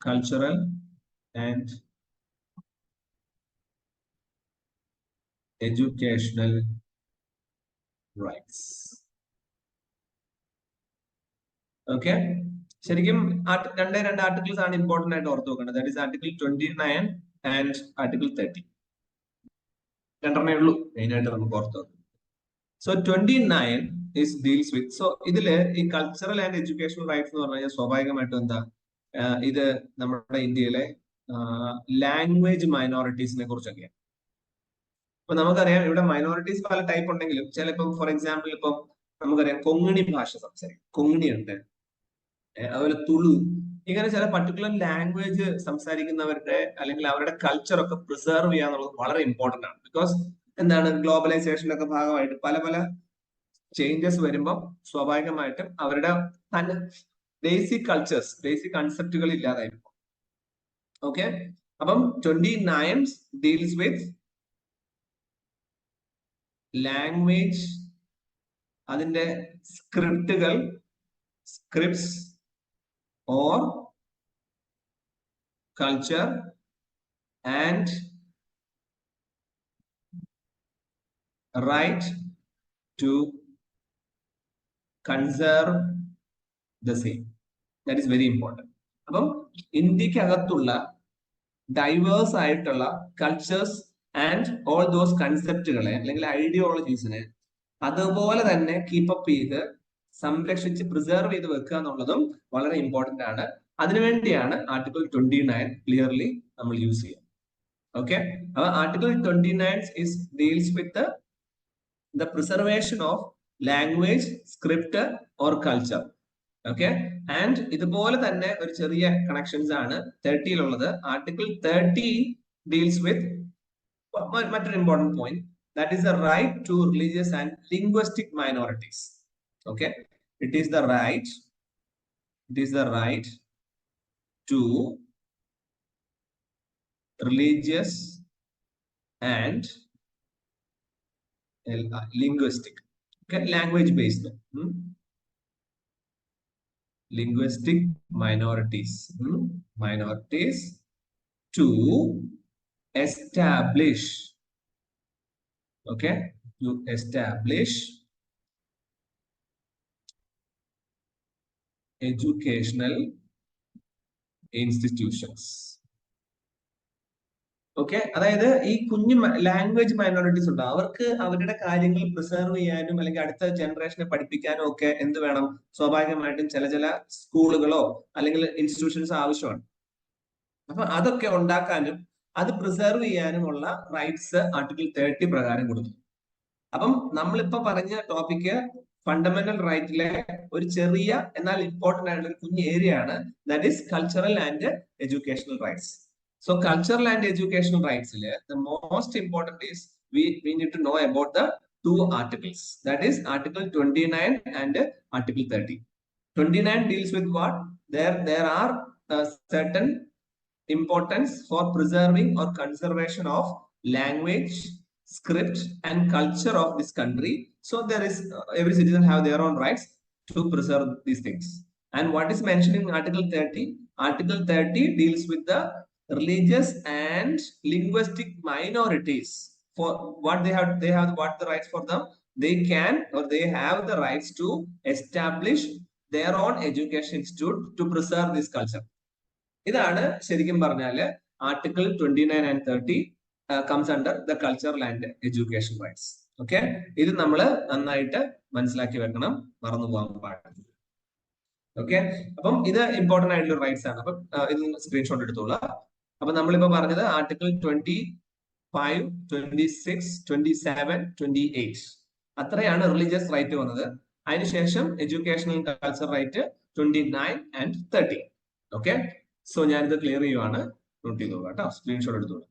cultural and educational rights. Okay. ശരിക്കും രണ്ട് articles ആണ് ഇമ്പോർട്ടന്റ് ആയിട്ട് ഓർത്ത് നോക്കേണ്ടത്. That is article 29 and article 30. രണ്ടെണ്ണേ ഉള്ളൂ മെയിൻ ആയിട്ട് നമുക്ക് ഓർത്ത് നോക്കാം. So 29 is deals with, so ഇതില് ഈ കൾച്ചറൽ ആൻഡ് എഡ്യൂക്കേഷണൽ റൈറ്റ്സ് എന്ന് പറഞ്ഞു കഴിഞ്ഞാൽ സ്വാഭാവികമായിട്ടും എന്താ, ഇത് നമ്മുടെ ഇന്ത്യയിലെ ലാംഗ്വേജ് മൈനോറിറ്റീസിനെ കുറിച്ചൊക്കെയാണ്. ഇപ്പൊ നമുക്കറിയാം ഇവിടെ മൈനോറിറ്റീസ് പല ടൈപ്പ് ഉണ്ടെങ്കിലും ചിലപ്പം ഫോർ എക്സാമ്പിൾ ഇപ്പം നമുക്കറിയാം കൊങ്ങിണി ഭാഷ സംസാരിക്കും, കൊങ്ങിണി ഉണ്ട്, അതുപോലെ തുളു, ഇങ്ങനെ ചില പർട്ടിക്കുലർ ലാംഗ്വേജ് സംസാരിക്കുന്നവരുടെ അല്ലെങ്കിൽ അവരുടെ കൾച്ചർ ഒക്കെ പ്രിസർവ് ചെയ്യാന്നുള്ളത് വളരെ ഇമ്പോർട്ടന്റ് ആണ്. ബിക്കോസ് എന്താണ്, ഗ്ലോബലൈസേഷന്റെ ഒക്കെ ഭാഗമായിട്ട് പല പല ചേഞ്ചസ് വരുമ്പോൾ സ്വാഭാവികമായിട്ടും അവരുടെ ബേസിക് കൾച്ചേഴ്സ്, ബേസിക് കൺസെപ്റ്റുകൾ ഇല്ലാതായിരിക്കും. ഓക്കെ, അപ്പം 29 ഡീൽസ് വിത്ത് ലാംഗ്വേജ്, അതിന്റെ സ്ക്രിപ്റ്റുകൾ, scripts or culture and right to conserve the same. That is very important. അപ്പം ഇന്ത്യക്ക് അകത്തുള്ള ഡൈവേഴ്സ് ആയിട്ടുള്ള കൾച്ചേഴ്സ് ആൻഡ് ഓൾ ദോസ് കൺസെപ്റ്റുകളെ അല്ലെങ്കിൽ ഐഡിയോളജീസിനെ അതുപോലെ തന്നെ കീപ്പപ്പ് ചെയ്ത് സംരക്ഷിച്ച് പ്രിസർവ് ചെയ്ത് വെക്കുക എന്നുള്ളതും വളരെ ഇമ്പോർട്ടന്റ് ആണ്. അതിനുവേണ്ടിയാണ് ആർട്ടിക്കിൾ 29 ക്ലിയർലി നമ്മൾ യൂസ് ചെയ്യുക. ഓക്കെ, അപ്പൊ article 29 deals with the preservation of language, script or culture. Okay, and ഇതുപോലെ തന്നെ ഒരു ചെറിയ കണക്ഷൻസ് ആണ് 30-ലുള്ളത്. ആർട്ടിക്കിൾ 30 ഡീൽസ് വിത്ത് മറ്റൊരു important point, that is the right to religious and linguistic minorities. Okay, it is the right to religious and linguistic, okay, language based linguistic minorities to establish, okay, to establish educational institutions. Okay, അതായത് ഈ കുഞ്ഞു language minorities ഉണ്ട്, അവർക്ക് അവരുടെ കാര്യങ്ങൾ preserve ചെയ്യാനും അല്ലെങ്കിൽ അടുത്ത ജനറേഷനെ പഠിപ്പിക്കാനും ഒക്കെ എന്ത് വേണം, സ്വാഭാവികമായിട്ടും ചില സ്കൂളുകളോ അല്ലെങ്കിൽ ഇൻസ്റ്റിറ്റ്യൂഷൻസ് ആവശ്യമാണ്. അപ്പൊ അതൊക്കെ ഉണ്ടാക്കാനും അത് പ്രിസർവ് ചെയ്യാനുമുള്ള റൈറ്റ്സ് ആർട്ടിക്കിൾ 30 പ്രകാരം കൊടുക്കും. അപ്പം നമ്മളിപ്പോ പറഞ്ഞ ടോപ്പിക്ക് ഫണ്ടമെന്റൽ റൈറ്റിലെ ഒരു ചെറിയ എന്നാൽ ഇമ്പോർട്ടന്റ് ആയിട്ടുള്ള ഒരു കുഞ്ഞു ഏരിയ ആണ്, that is cultural and educational rights. So cultural and educational റൈറ്റ്സിൽ the most important is we need to know about the two articles, that is article 29 and article 30. 29 deals with what, there are certain importance for preserving or conservation of language, script and culture of this country. So there is every citizen have their own rights to preserve these things. And what is mentioned in article 30, article 30 deals with the religious and linguistic minorities. For what they have what the rights for them, they can or they have the rights to establish their own education institute to preserve this culture. ഇതാണ് ശരിക്കും പറഞ്ഞാല് article 29 and 30 comes under the cultural and education rights. Okay, ഇത് നമ്മൾ നന്നായിട്ട് മനസ്സിലാക്കി വെക്കണം, മറന്നു പോകാൻ പാടില്ല. ഓക്കെ, അപ്പം ഇത് ഇമ്പോർട്ടന്റ് ആയിട്ടുള്ള റൈറ്റ്സ് ആണ്. അപ്പം ഇത് സ്ക്രീൻഷോട്ട് എടുത്തോളൂ. അപ്പൊ നമ്മളിപ്പോ പറഞ്ഞത് ആർട്ടിക്കിൾ 25, 26, 27, 28 അത്രയാണ് റിലീജിയസ് റൈറ്റ് വന്നത്. അതിനുശേഷം educational culture right 29 and 30. Okay, so ഞാനിത് ക്ലിയർ ചെയ്യുവാണ്, നോട്ട് ചെയ്തോളൂ കേട്ടോ, സ്ക്രീൻഷോട്ട് എടുത്തോളൂ.